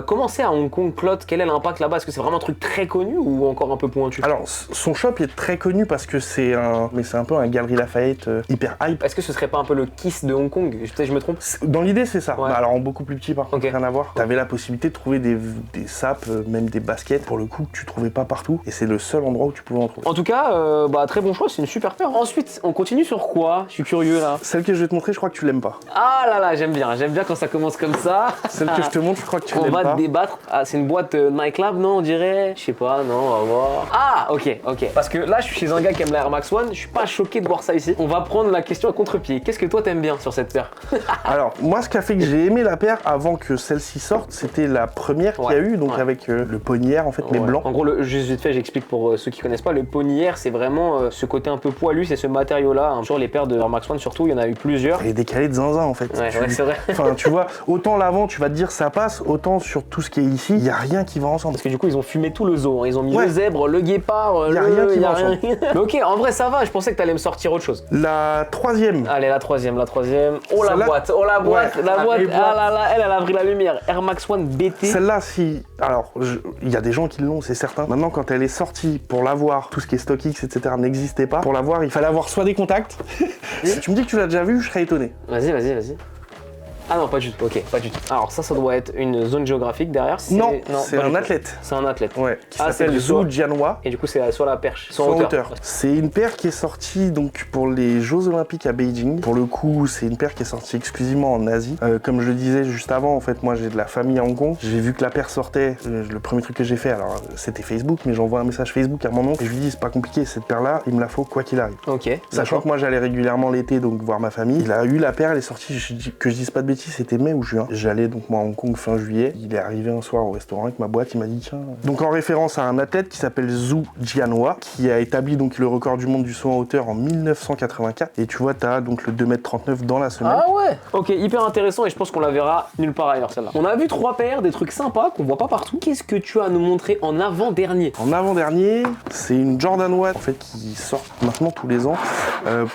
S1: Comment c'est à Hong Kong, Clot? Quel est l'impact là-bas? Est-ce que c'est vraiment un truc très connu ou encore un peu pointu?
S4: Alors son shop est très connu parce que c'est un peu un Galeries Lafayette hyper hype.
S1: Est-ce que ce serait pas un peu le Kiss de Hong Kong? Peut-être je me trompe.
S4: Dans l'idée c'est ça. Alors en beaucoup plus petit par contre, rien à voir. T'avais la possibilité de trouver des sapes, même des baskets pour le coup que tu trouvais pas partout, et c'est le seul endroit où tu pouvais en trouver.
S1: En tout cas, très bon choix, c'est une super paire. Ensuite, on continue sur quoi? Je suis curieux là.
S4: Celle que je vais te montrer, je crois que tu l'aimes pas.
S1: Ah là là, j'aime bien quand ça commence comme ça.
S4: Celle que je te montre, je crois que tu l'aimes pas.
S1: On va débattre. Ah, c'est une boîte Nightclub, non, on dirait? Je sais pas, non, on va voir. Ah, ok. Parce que là, je suis chez un gars qui aime la Air Max One, je suis pas choqué de voir ça ici. On va prendre la question à contre-pied. Qu'est-ce que toi t'aimes bien sur cette paire?
S4: Alors, moi, ce qui a fait que j'ai aimé la paire avant que celle-ci sorte, c'était la première qu'il y a eu, donc avec le ponnière en fait, mais blanc.
S1: En gros, juste vite fait, j'explique pour ceux qui connaissent pas, le ponnière, c'est vraiment ce côté un peu poilu, c'est ce matériau-là. Sur les paires de Air Max One, surtout, il y en a eu plusieurs.
S4: Elle est décalée de zinzin en fait.
S1: Ouais, c'est vrai.
S4: Enfin, tu vois, autant l'avant, tu vas te dire ça passe, autant sur tout ce qui est ici, il y a rien qui va ensemble.
S1: Parce que du coup, ils ont fumé tout le zoo. Ils ont mis le zèbre, le guépard,
S4: il y a rien qui va ensemble.
S1: Mais ok, en vrai, ça va. Je pensais que t'allais me sortir autre chose.
S4: La troisième.
S1: Allez, la troisième. Oh la boîte. La boîte. Ah là là, elle a pris la lumière. Air Max One BT.
S4: Celle-là, si. Alors, il y a des gens qui l'ont, c'est certain. Maintenant, quand elle est sortie, pour l'avoir, tout ce qui est StockX, etc., n'existait pas. Pour l'avoir, il fallait avoir soit des contacts. Si tu me dis que tu l'as déjà vu, je serais étonné.
S1: Vas-y. Ah non, pas du tout, ok, pas du tout. Alors ça doit être une zone géographique derrière.
S4: Non, c'est un athlète.
S1: C'est un athlète.
S4: Ouais, qui s'appelle Zhu Jianhua.
S1: Et du coup, c'est soit la perche, soit
S4: en hauteur. C'est une paire qui est sortie donc pour les Jeux Olympiques à Beijing. Pour le coup, c'est une paire qui est sortie exclusivement en Asie. Comme je le disais juste avant, en fait, moi j'ai de la famille à Hong Kong. J'ai vu que la paire sortait. Le premier truc que j'ai fait, alors c'était Facebook, mais j'envoie un message Facebook à mon oncle et je lui dis c'est pas compliqué, cette paire-là, il me la faut quoi qu'il arrive.
S1: Ok.
S4: Sachant que moi j'allais régulièrement l'été donc voir ma famille. Il a eu la paire, elle est sortie, que je dise pas de bêtises, c'était mai ou juin. J'allais donc moi à Hong Kong fin juillet. Il est arrivé un soir au restaurant avec ma boîte, il m'a dit tiens. Donc en référence à un athlète qui s'appelle Zhu Jianhua, qui a établi donc le record du monde du saut en hauteur en 1984. Et tu vois, t'as donc le 2,39 m dans la semelle.
S1: Ah ouais. Ok, hyper intéressant et je pense qu'on la verra nulle part ailleurs celle-là. On a vu 3 paires, des trucs sympas qu'on voit pas partout. Qu'est-ce que tu as à nous montrer en avant-dernier?
S4: En avant-dernier, c'est une Jordan 1 en fait qui sort maintenant tous les ans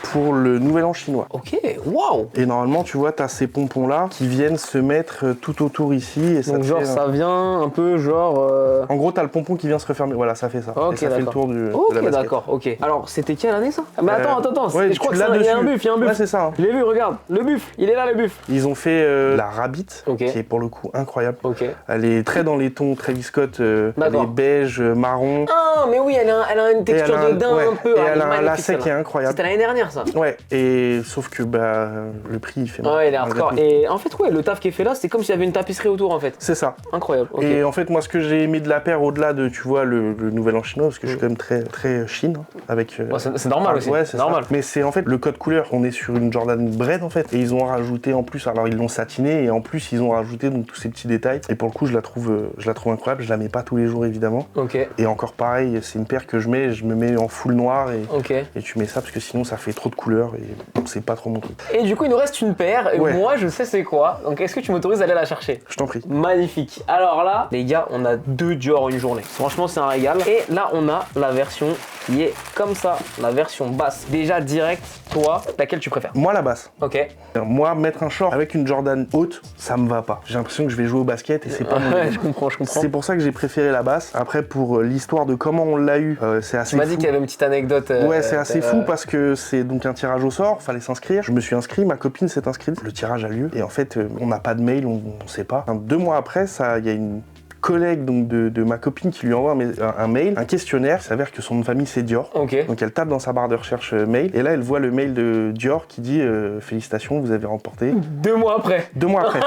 S4: pour le Nouvel An chinois.
S1: Ok, waouh.
S4: Et normalement, tu vois, t'as ces pompons là qui viennent se mettre tout autour ici. Et ça
S1: donc genre ça vient un peu genre...
S4: En gros, t'as le pompon qui vient se refermer. Voilà, ça fait ça.
S1: Ok,
S4: et ça fait le tour de la basket.
S1: Ok, d'accord, ok. Alors, c'était quelle année ça? Mais attends,
S4: ouais,
S1: je crois qu'il y a un buff,
S4: Ouais, c'est ça. Hein.
S1: Je l'ai vu, regarde, le buff, il est là le buff.
S4: Ils ont fait la Rabbit,
S1: qui
S4: est pour le coup incroyable.
S1: Ok.
S4: Elle est très dans les tons Travis Scott, elle est beige, marron.
S1: Ah, mais oui, elle a une texture de daim un peu.
S4: Et elle a un lacet qui est incroyable.
S1: C'était l'année dernière ça.
S4: Ouais, et sauf que le prix il fait mal.
S1: Ouais, il est hardcore. Et en fait, ouais, le taf qui est fait là, c'est comme s'il y avait une tapisserie autour en fait.
S4: C'est ça.
S1: Incroyable. Okay.
S4: Et en fait, moi, ce que j'ai aimé de la paire, au-delà de, tu vois, le Nouvel An chinois, parce que je suis quand même très Chine, avec...
S1: Ouais, c'est normal aussi.
S4: Ouais, c'est normal. Mais c'est en fait le code couleur. On est sur une Jordan Bread en fait, et ils ont rajouté en plus, alors ils l'ont satiné, et en plus ils ont rajouté donc tous ces petits détails. Et pour le coup, je la trouve incroyable. Je la mets pas tous les jours évidemment.
S1: Ok.
S4: Et encore pareil, c'est une paire que je me mets en full noir et tu mets ça parce que sinon ça fait trop de couleurs et c'est pas trop mon truc.
S1: Et du coup, il nous reste une paire. Et moi, je sais c'est quoi. Donc, est-ce que tu m'autorises à aller la chercher?
S4: Je t'en prie.
S1: Magnifique. Alors là, les gars, on a 2 Dior en une journée. Franchement, c'est un régal. Et là, on a la version qui est comme ça, la version basse. Déjà direct, toi, laquelle tu préfères?
S4: Moi, la basse.
S1: Ok.
S4: Moi, mettre un short avec une Jordan haute, ça me va pas. J'ai l'impression que je vais jouer au basket et c'est pas mon
S1: délire. Je comprends.
S4: C'est pour ça que j'ai préféré la basse. Après, pour l'histoire de comment on l'a eu, c'est assez fou.
S1: Tu m'as dit qu'il y avait une petite anecdote.
S4: Ouais, c'est assez fou parce que c'est donc un tirage au sort, fallait s'inscrire. Je me suis inscrit, ma copine s'est inscrite. Le tirage a lieu et en fait, on n'a pas de mail, on sait pas. 2 mois après, il y a une collègue donc, de ma copine qui lui envoie un mail, un questionnaire. Il s'avère que son nom de famille c'est Dior.
S1: Ok.
S4: Donc elle tape dans sa barre de recherche mail et là elle voit le mail de Dior qui dit félicitations, vous avez remporté.
S1: 2 mois après.
S4: 2 mois après.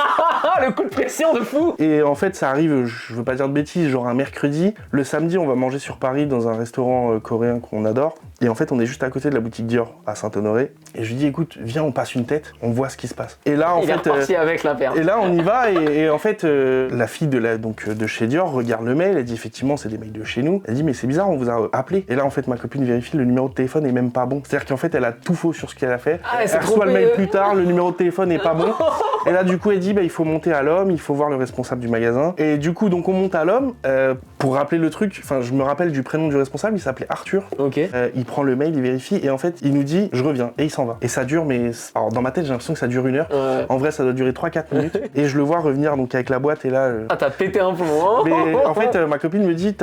S1: Le coup de pression de fou.
S4: Et en fait ça arrive, je veux pas dire de bêtises, genre un mercredi. Le samedi on va manger sur Paris dans un restaurant coréen qu'on adore. Et en fait on est juste à côté de la boutique Dior à Saint-Honoré. Et je lui dis écoute, viens on passe une tête, on voit ce qui se passe. Et là en
S1: Il est reparti avec la paire.
S4: Et là on y va et en fait la fille de chez Dior regarde le mail, elle dit effectivement c'est des mails de chez nous. Elle dit mais c'est bizarre, on vous a appelé. Et là en fait ma copine vérifie, le numéro de téléphone est même pas bon. C'est-à-dire qu'en fait elle a tout faux sur ce qu'elle a fait. Elle reçoit le mail plus tard, le numéro de téléphone est pas bon. Et là du coup elle dit il faut monter à l'homme, il faut voir le responsable du magasin. Et du coup donc on monte à l'homme pour rappeler le truc. Enfin je me rappelle du prénom du responsable, il s'appelait Arthur.
S1: Ok.
S4: Il prend le mail, il vérifie et en fait il nous dit je reviens et il s'en va. Et ça dure mais alors dans ma tête j'ai l'impression que ça dure 1 heure.
S1: Ouais.
S4: En vrai ça doit durer 3-4 minutes. Et je le vois revenir donc avec la boîte et là.
S1: Ah t'as pété un plomb. Hein.
S4: Mais en fait ma copine me dit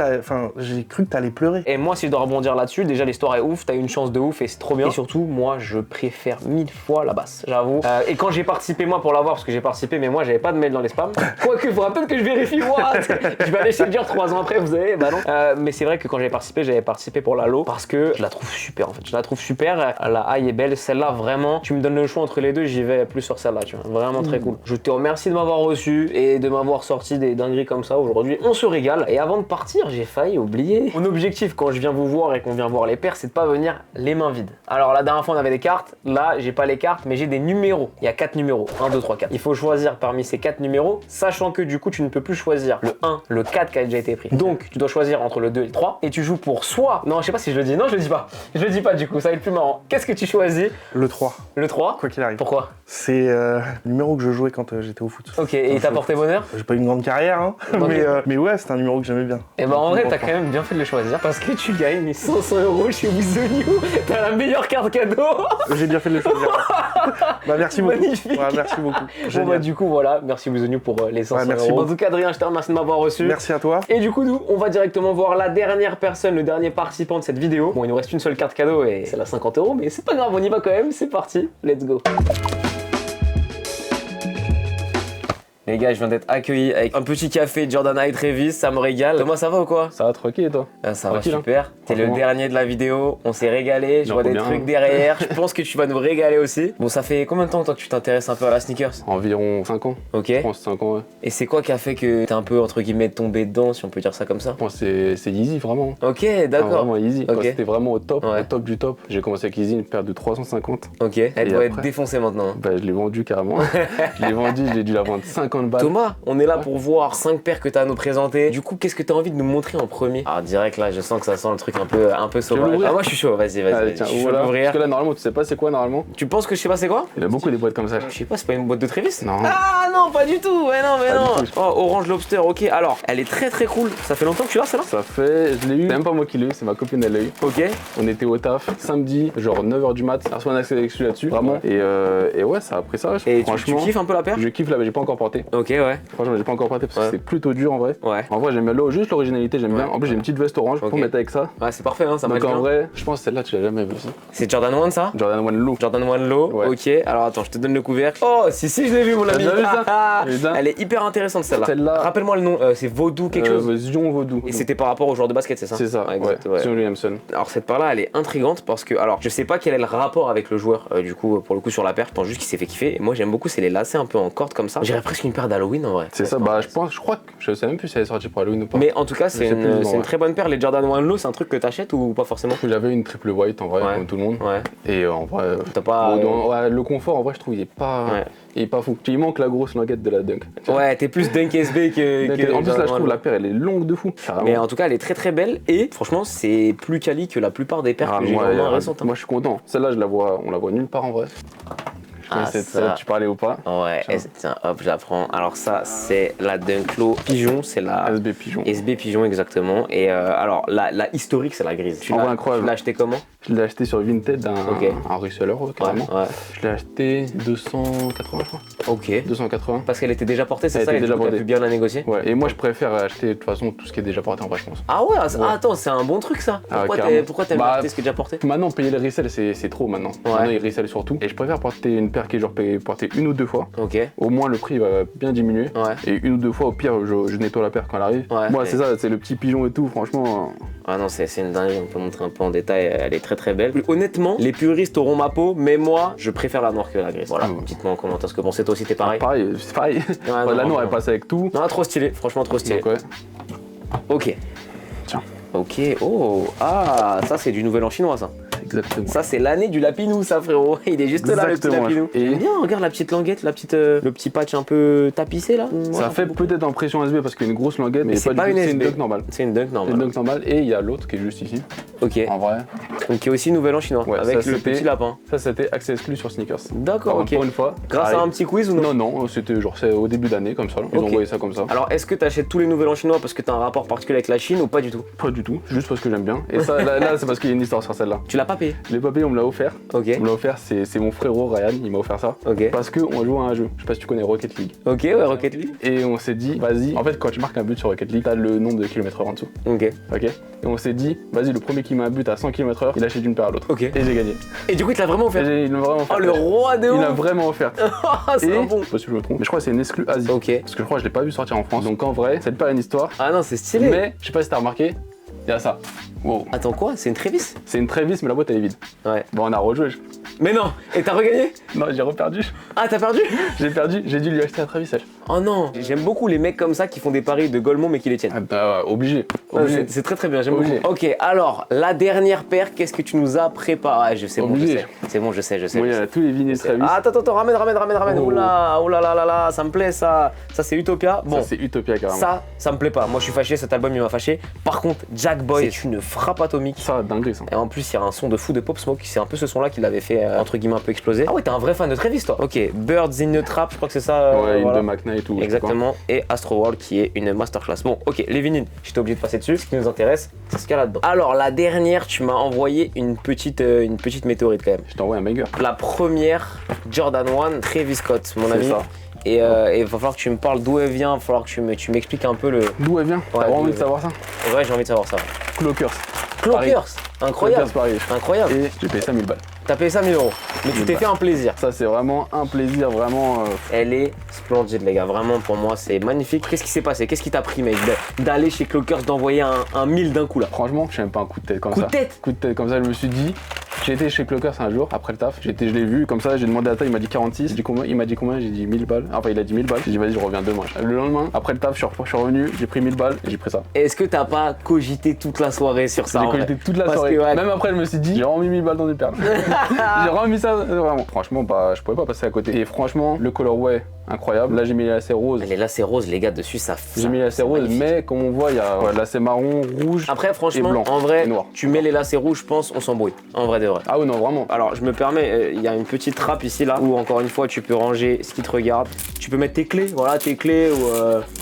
S4: j'ai cru que t'allais pleurer.
S1: Et moi si je dois rebondir là-dessus, déjà l'histoire est ouf, t'as une chance de ouf et c'est trop bien. Et surtout moi je préfère 1000 fois la basse, j'avoue. Et quand j'ai participé moi pour l'avoir, parce que j'ai participé mais moi j'avais pas de mail dans les spams. Quoique il faudra peut-être que je vérifie moi. Je vais aller chez le dire 3 ans après, vous savez, bah non. Mais c'est vrai que quand j'avais participé pour la Lo parce que je la trouve super en fait. Je la trouve super, la high est belle, celle-là vraiment, tu me donnes le choix entre les deux, j'y vais plus sur celle-là, tu vois. Vraiment très cool. Je te remercie de m'avoir reçu et de m'avoir sorti des dingueries comme ça aujourd'hui. On se régale. Et avant de partir, j'ai failli oublier. Mon objectif quand je viens vous voir et qu'on vient voir les paires, c'est de pas venir les mains vides. Alors la dernière fois on avait des cartes, là j'ai pas les cartes mais j'ai des numéros. Il y a 4 numéros, 1, 2, 3, 4. Il faut choisir parmi ces 4 numéros, sachant que du coup tu ne peux plus choisir le 1, le 4 qui a déjà été pris. Donc tu dois choisir entre le 2 et le 3 et tu joues pour soit... Non je sais pas si je le dis, non je le dis pas. Je le dis pas du coup, ça va être plus marrant. Qu'est-ce que tu choisis?
S4: Le 3.
S1: Le 3?
S4: Quoi qu'il arrive.
S1: Pourquoi?
S4: C'est le numéro que je jouais quand j'étais au foot.
S1: Ok, et il t'a porté bonheur?
S4: J'ai pas eu une grande carrière, hein,
S1: Okay.
S4: mais ouais, c'est un numéro que j'aimais bien.
S1: Et bah en vrai, t'as quand même bien fait de le choisir parce que tu gagnes 500 € chez Wizonio. T'as la meilleure carte cadeau.
S4: J'ai bien fait de le choisir. Bah merci beaucoup.
S1: Magnifique.
S4: Ouais, merci beaucoup.
S1: Bon bah du coup voilà, merci Wizonio pour les 500
S4: merci
S1: €.
S4: beaucoup.
S1: En tout cas Adrien, je te remercie de m'avoir reçu.
S4: Merci à toi.
S1: Et du coup nous, on va directement voir la dernière personne, le dernier participant de cette vidéo. Bon, il nous reste une seule carte cadeau et c'est la 50 €, mais c'est pas grave, on y va quand même, c'est parti, let's go. Les gars, je viens d'être accueilli avec un petit café Jordana et Travis, ça me régale. Thomas, ça va ou quoi?
S3: Ça va tranquille et toi?
S1: Ça va
S3: Tranquille,
S1: super. T'es le dernier de la vidéo, on s'est régalé, je vois des trucs derrière, je pense que tu vas nous régaler aussi. Bon, ça fait combien de temps toi que tu t'intéresses un peu à la sneakers?
S3: Environ 5 ans.
S1: Ok.
S3: Je pense 5 ans, ouais.
S1: Et c'est quoi qui a fait que t'es un peu entre guillemets tombé dedans, si on peut dire ça comme ça?
S3: Je pense que c'est Yeezy vraiment.
S1: Ok,
S3: Ah,
S1: d'accord.
S3: vraiment Yeezy. Quand
S1: Ok.
S3: c'était vraiment au top du top. J'ai commencé avec Yeezy, une paire de 350.
S1: Ok, elle doit être
S3: après
S1: défoncée maintenant.
S3: Bah je l'ai vendu carrément. Je l'ai vendu, j'ai dû la vendre 50 balles.
S1: Thomas, on est là pour voir 5 paires que t'as à nous présenter. Du coup, qu'est-ce que t'as envie de nous montrer en premier? Alors direct là, je sens que ça sent le truc un peu sauvage.
S3: l'ouvrir?
S1: Ah moi je suis chaud, vas-y,
S3: Allez, tiens,
S1: je suis chaud
S3: voilà.
S1: d'ouvrir.
S3: Parce que là normalement tu sais pas c'est quoi normalement.
S1: Tu penses que je sais pas c'est quoi?
S3: Il y a beaucoup des boîtes comme ça.
S1: Je sais pas, c'est pas une boîte de Travis?
S3: Non.
S1: Ah non, pas du tout, mais non, mais
S3: Pas
S1: non.
S3: du tout.
S1: Oh, Orange Lobster, ok. Alors, elle est très très cool. Ça fait longtemps que tu l'as celle-là?
S3: Ça fait, je l'ai eu, c'est même pas moi qui l'ai eu, c'est ma copine elle l'a eu.
S1: Ok.
S3: On était au taf, samedi, genre 9h du mat, elle reçoit un accès dessus là-dessus, vraiment. Et ouais, ça a pris ça,
S1: Et tu
S3: franchement.
S1: kiffes un peu la paire?
S3: Je kiffe là, mais j'ai pas encore porté.
S1: Ok, ouais.
S3: Franchement, j'ai pas encore porté parce
S1: Ouais.
S3: que c'est plutôt dur en vrai.
S1: Ouais.
S3: En vrai, j'aime bien juste l'originalité, j'aime
S1: Ouais.
S3: bien. En plus, j'ai une petite veste orange
S1: Ok.
S3: pour mettre avec ça.
S1: Ouais, c'est parfait, hein, ça marche
S3: Donc en
S1: bien.
S3: vrai, je pense que celle-là, tu l'as jamais vue aussi.
S1: C'est Jordan 1 ça?
S3: Jordan 1 Low.
S1: Jordan 1 Low,
S3: Ouais.
S1: ok. Alors attends, je te donne le couvercle. Oh, si, je l'ai vu, mon
S3: T'as
S1: ami.
S3: déjà vu ça?
S1: Ah,
S3: J'ai vu ça.
S1: elle est hyper intéressante celle-là.
S3: Celle-là.
S1: Rappelle-moi le nom, c'est Vaudou quelque chose.
S3: Zion Vaudou.
S1: Et c'était par rapport au joueur de basket, c'est ça?
S3: C'est ça,
S1: Ouais, exact, ouais.
S3: Zion Williamson.
S1: Alors cette paire-là, elle est intrigante parce que, alors, je sais pas quel est le rapport avec le joueur, du coup, pour le coup sur la paire. Je pense juste qu'il s'est fait kiffer. Et moi, j'aime beaucoup, c'est les lacets un peu en corde comme ça. J'irais presque une paire d'Halloween en vrai.
S3: C'est ça, bah je crois que je sais même plus si elle est sortie pour Halloween ou pas.
S1: Mais en tout cas, c'est
S3: Je sais plus le nom,
S1: une
S3: ouais.
S1: très bonne paire. Les Jordan 1 Low, c'est un truc que t'achètes ou pas forcément?
S3: J'avais une triple white en vrai,
S1: Ouais.
S3: comme tout le monde.
S1: Ouais.
S3: Et en vrai,
S1: T'as pas.
S3: ouais, le confort en vrai, je trouve il est pas,
S1: Ouais.
S3: il est pas fou. Il manque la grosse languette de la dunk.
S1: Ouais, t'es plus Dunk SB que.
S3: En plus là,
S1: Jordan
S3: je trouve
S1: 1
S3: la paire elle est longue de fou.
S1: Mais en tout cas, elle est très très belle et franchement, c'est plus quali que la plupart des paires que j'ai vraiment récentes.
S3: Moi je suis content. Celle-là, on la vois nulle part en vrai. Je connaissais celle-là, tu parlais ou pas?
S1: Ouais, tiens, hop, je la prends. Alors ça, c'est la Dunk Low Pigeon, c'est la
S3: SB Pigeon.
S1: SB Pigeon exactement. Et alors, la historique, c'est la grise. Tu l'as acheté comment?
S3: Je l'ai acheté sur Vinted
S1: Ok.
S3: un reseller carrément.
S1: Ouais.
S3: Je l'ai acheté 280 je crois.
S1: Ok.
S3: 280.
S1: Parce qu'elle était déjà portée, c'est
S3: Elle
S1: ça?
S3: était
S1: Et
S3: déjà
S1: du coup, t'as
S3: portée.
S1: pu bien la négocier?
S3: Ouais. Et moi je préfère acheter de toute façon tout ce qui est déjà porté en vrai je pense.
S1: Ah ouais, attends, c'est un bon truc ça.
S3: Ah,
S1: Pourquoi t'aimes
S3: carrément.
S1: acheter ce qui est déjà porté?
S3: Maintenant payer le resell c'est trop maintenant.
S1: Ouais.
S3: Maintenant ils resell sur tout. Et je préfère porter une paire
S5: paire que j'aurais pu porter une ou deux fois.
S1: Ok.
S5: Au moins le prix va bien diminuer.
S1: Ouais.
S5: Et une ou deux fois, au pire, je nettoie la paire quand elle arrive.
S1: Ouais.
S5: Moi, c'est ça, c'est le petit pigeon et tout, franchement.
S1: Ah non, c'est une dinguerie, on peut montrer un peu en détail, elle est très très belle. Honnêtement, les puristes auront ma peau, mais moi, je préfère la noire que la grise. Voilà, dites-moi en commentaire ce que pensez, toi aussi t'es pareil.
S5: Pareil, c'est pareil.
S1: Ouais,
S5: La noire,
S1: non.
S5: elle passe avec tout.
S1: Non, trop stylé, franchement trop stylé.
S5: Donc, ouais.
S1: Ok.
S5: Tiens.
S1: Ok, oh, ah, ça c'est du nouvel an chinois ça.
S5: Exactement.
S1: Ça c'est l'année du lapinou ça frérot, il est juste là le petit
S5: Exactement,
S1: lapinou.
S5: et-
S1: J'aime bien, regarde la petite languette, le petit patch un peu tapissé là.
S5: Ça fait peut-être impression SB parce qu'il y a une grosse languette, mais
S1: c'est
S5: pas
S1: pas
S5: du tout,
S1: une
S5: c'est une
S1: SB.
S5: dunk normale.
S1: C'est une dunk
S5: C'est
S1: normale.
S5: une dunk normale et il y a l'autre qui est juste ici.
S1: Ok,
S5: En vrai,
S1: donc qui est aussi nouvel an chinois,
S5: Ouais,
S1: avec
S5: ça,
S1: le
S5: c'était-
S1: petit lapin.
S5: ça c'était accès exclu sur Sneakers.
S1: D'accord,
S5: Alors,
S1: ok.
S5: Pour une fois.
S1: Grâce à un petit quiz ou non?
S5: Non, c'était genre c'est au début d'année comme ça. Ils ont
S1: Ok.
S5: envoyé ça comme ça.
S1: Alors est-ce que t'achètes tous les nouvel an chinois parce que t'as un rapport particulier avec la Chine ou pas du tout?
S5: Pas du tout, juste parce que j'aime bien. Et ça, là c'est parce qu'il y a une histoire sur celle-là.
S1: Tu l'as pas payé?
S5: Les papiers, on me l'a offert.
S1: Ok,
S5: On me l'a offert, c'est mon frérot Ryan, il m'a offert ça.
S1: ok.
S5: Parce qu'on joue à un jeu, je sais pas si tu connais Rocket League.
S1: Ok, ouais, Rocket League.
S5: Et on s'est dit, vas-y, en fait quand tu marques un but sur Rocket League, t'as le nombre de kilomètres heure en dessous.
S1: Ok.
S5: Ok. Et on s'est dit, vas-y, le premier qui met un but à 100 km/h, il achète d'une paire à l'autre.
S1: Ok.
S5: Et j'ai gagné.
S1: Et du coup, il te l'a vraiment offert?
S5: Et il m'a vraiment offert.
S1: Oh, le roi de
S5: Il l'a
S1: ouf.
S5: vraiment offert.
S1: Ah, c'est
S5: Et,
S1: un bon.
S5: je sais pas si je me trompe, mais je crois que c'est une exclue Asie.
S1: Ok.
S5: Parce que je crois que je l'ai pas vu sortir en France. Donc en vrai, cette paire a une histoire.
S1: Ah non, c'est stylé.
S5: Mais je sais pas si t'as remarqué, il y a ça. Wow.
S1: Attends, quoi? C'est une Travis?
S5: C'est une Travis, mais la boîte elle est vide.
S1: Ouais.
S5: Bon, on a rejoué.
S1: Mais non! Et t'as regagné?
S5: Non, j'ai reperdu.
S1: Ah, t'as perdu?
S5: J'ai perdu, j'ai dû lui acheter un Travis. Elle.
S1: Oh non! J'aime beaucoup les mecs comme ça qui font des paris de Golemont mais qui les tiennent.
S5: Ah bah, obligé.
S1: Ouais,
S5: Obligé.
S1: c'est très très bien, j'aime beaucoup.
S5: Obligé.
S1: Ok, alors, la dernière paire, qu'est-ce que tu nous as préparé? Ah, je sais, bon, je
S5: Obligé.
S1: sais. C'est bon, je sais.
S5: Moi, il y
S1: je sais.
S5: a tous les vinyles Travis.
S1: Ah, attends, ramène.
S5: Oh.
S1: Oula, oh là là, ça me plaît ça. Ça, c'est Utopia. Bon,
S5: Ça, c'est Utopia carrément.
S1: ça me plaît pas. Moi, je suis fâché, cet album, il m'a fâché. Par contre, Jack Boy, c'est une frappe atomique.
S5: Ça, dinguerie ça.
S1: Et en plus, il y a un son de fou de Pop Smoke, c'est un peu ce son-là qui l'avait fait entre guillemets un peu exploser. Ah ouais, t'es un vrai fan de Travis, toi. Ok, Birds in the Trap, je crois que c'est ça.
S5: Ouais, une
S1: voilà.
S5: de McNa et tout.
S1: Exactement. Et Astro World qui est une masterclass. Bon, ok, les vinyles, j'étais obligé de passer dessus. Ce qui nous intéresse, c'est ce qu'il y a là-dedans. Alors, la dernière, tu m'as envoyé une petite météorite quand même.
S5: Je t'envoie un banger.
S1: La première, Jordan 1, Travis Scott, mon
S5: C'est
S1: ami.
S5: ça.
S1: Et il va falloir que tu me parles d'où elle vient, il va falloir que tu m'expliques un peu le.
S5: D'où elle vient T'as vraiment envie de savoir ça
S1: Ouais, j'ai envie de savoir ça.
S5: Clockers.
S1: Clockers, incroyable.
S5: Clockers Paris.
S1: Incroyable.
S5: Et j'ai payé ça 1000 balles.
S1: T'as payé ça 1000 €. Mais tu
S5: 1000
S1: t'es fait un plaisir.
S5: Ça, c'est vraiment un plaisir, vraiment.
S1: Elle est splendide, les gars. Vraiment, pour moi, c'est magnifique. Qu'est-ce qui s'est passé? Qu'est-ce qui t'a pris, mec, d'aller chez Clockers, d'envoyer un 1000 d'un coup là?
S5: Franchement, je même pas un coup de tête comme
S1: Coup
S5: ça.
S1: de tête?
S5: Coup de tête comme ça, je me suis dit. J'ai été chez Clockers un jour, après le taf. Je l'ai vu, comme ça, j'ai demandé à la taille, il m'a dit 46. J'ai dit combien? Il m'a dit combien? J'ai dit 1000 balles. Enfin, il a dit 1000 balles. J'ai dit, vas-y, je reviens demain. Le lendemain, après le taf, je suis revenu, j'ai pris 1000 balles et j'ai pris ça.
S1: Est-ce que t'as pas cogité toute la soirée sur ça?
S5: J'ai
S1: en vrai
S5: collecté toute la
S1: Parce
S5: soirée.
S1: que, ouais.
S5: Même après, je me suis dit, j'ai remis 1000 balles dans des perles. J'ai remis ça, vraiment. Franchement, bah, je pouvais pas passer à côté. Et franchement, le colorway, incroyable. Là, j'ai mis les lacets roses.
S1: Les lacets roses, les gars, dessus, ça.
S5: J'ai mis les lacets roses, mais comme on voit, il y a lacets marron, rouge.
S1: Après,
S5: et
S1: franchement,
S5: blanc,
S1: en vrai,
S5: et noir.
S1: tu mets les lacets rouges, je pense, on s'embrouille. En vrai de vrai.
S5: Ah oui, non, vraiment.
S1: Alors, je me permets, il y a une petite trappe ici, là, où encore une fois, tu peux ranger ce qui te regarde. Tu peux mettre tes clés, voilà, tes clés, ou.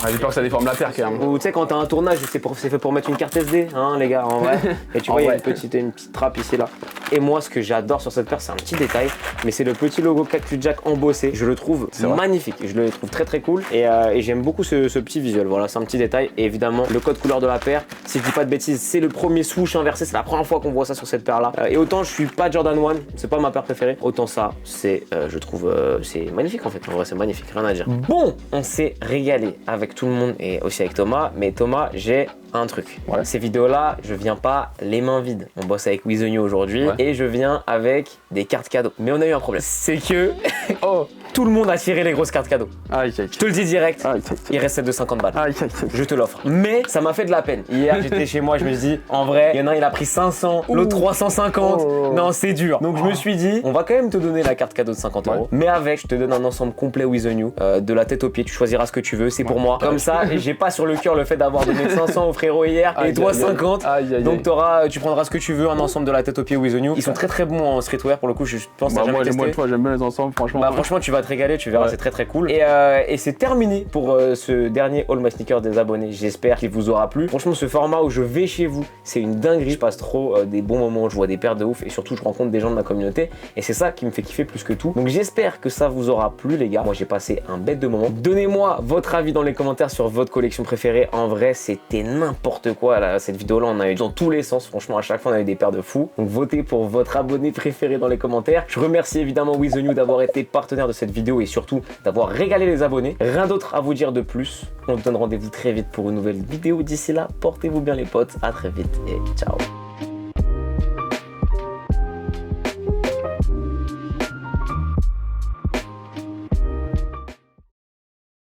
S5: Ah, j'ai peur que ça déforme la paire quand même.
S1: Ou tu sais, quand t'as un tournage, c'est fait pour mettre une carte SD, hein, les gars, en vrai. Et tu vois, il y a une petite trappe ici, là. Et moi, ce que j'adore sur cette paire, c'est un petit détail, mais c'est le petit logo Cactus Jack embossé. Je le trouve
S5: C'est vrai.
S1: magnifique. Je le trouve très très cool. Et j'aime beaucoup ce petit visuel. Voilà, c'est un petit détail. Et évidemment, le code couleur de la paire, si je dis pas de bêtises, c'est le premier swoosh inversé. C'est la première fois qu'on voit ça sur cette paire-là. Et autant je suis pas Jordan 1, c'est pas ma paire préférée. Autant ça, c'est, je trouve, c'est magnifique en fait. En vrai, c'est magnifique, rien à dire. Bon, on s'est régalé avec tout le monde et aussi avec Thomas. Mais Thomas, j'ai un truc.
S5: Ouais.
S1: Ces vidéos-là, je viens pas les mains vides. On bosse avec With The New aujourd'hui et je viens avec des cartes cadeaux. Mais on a eu un problème. C'est que
S5: Oh,
S1: tout le monde a tiré les grosses cartes cadeaux.
S5: aïe, aïe.
S1: Je te le dis direct,
S5: Aïe, aïe,
S1: il reste celle de 50 balles.
S5: aïe, aïe.
S1: Je te l'offre. Mais ça m'a fait de la peine. Hier, j'étais chez moi, je me suis dit, en vrai, il y en a un, il a pris 500, l'autre 350.
S5: Oh.
S1: Non, c'est dur. Donc je me suis dit, on va quand même te donner la carte cadeau de 50 €. Mais avec, je te donne un ensemble complet With The New, de la tête aux pieds. Tu choisiras ce que tu veux, c'est pour moi. Comme ça, et j'ai pas sur le cœur le fait d'avoir donné 500 au frérot hier et
S5: Aïe,
S1: toi
S5: aïe, aïe.
S1: 50.
S5: Aïe, aïe,
S1: Donc
S5: aïe.
S1: tu prendras ce que tu veux, un ensemble de la tête aux pieds With The New. Ils sont très très bons en streetwear pour le coup, je pense que
S5: Bah,
S1: t'as jamais
S5: moi,
S1: testé.
S5: une fois, j'aime bien les ensembles, franchement.
S1: Bah franchement tu vas te régaler, tu verras,
S5: Ouais.
S1: c'est très très cool. Et c'est terminé pour ce dernier All My Sneakers des abonnés. J'espère qu'il vous aura plu. Franchement ce format où je vais chez vous, c'est une dinguerie. Je passe trop des bons moments, je vois des paires de ouf et surtout je rencontre des gens de ma communauté et c'est ça qui me fait kiffer plus que tout. Donc j'espère que ça vous aura plu les gars. Moi j'ai passé un bête de moment. Donnez-moi votre avis dans les commentaires sur votre collection préférée. En vrai c'était n'importe n'importe quoi là. Cette vidéo là on a eu dans tous les sens, franchement à chaque fois on a eu des paires de fous. Donc votez pour votre abonné préféré dans les commentaires. Je remercie évidemment With The New d'avoir été partenaire de cette vidéo et surtout d'avoir régalé les abonnés. Rien d'autre à vous dire de plus. On vous donne rendez-vous très vite pour une nouvelle vidéo. D'ici là, portez-vous bien les potes, à très vite et ciao.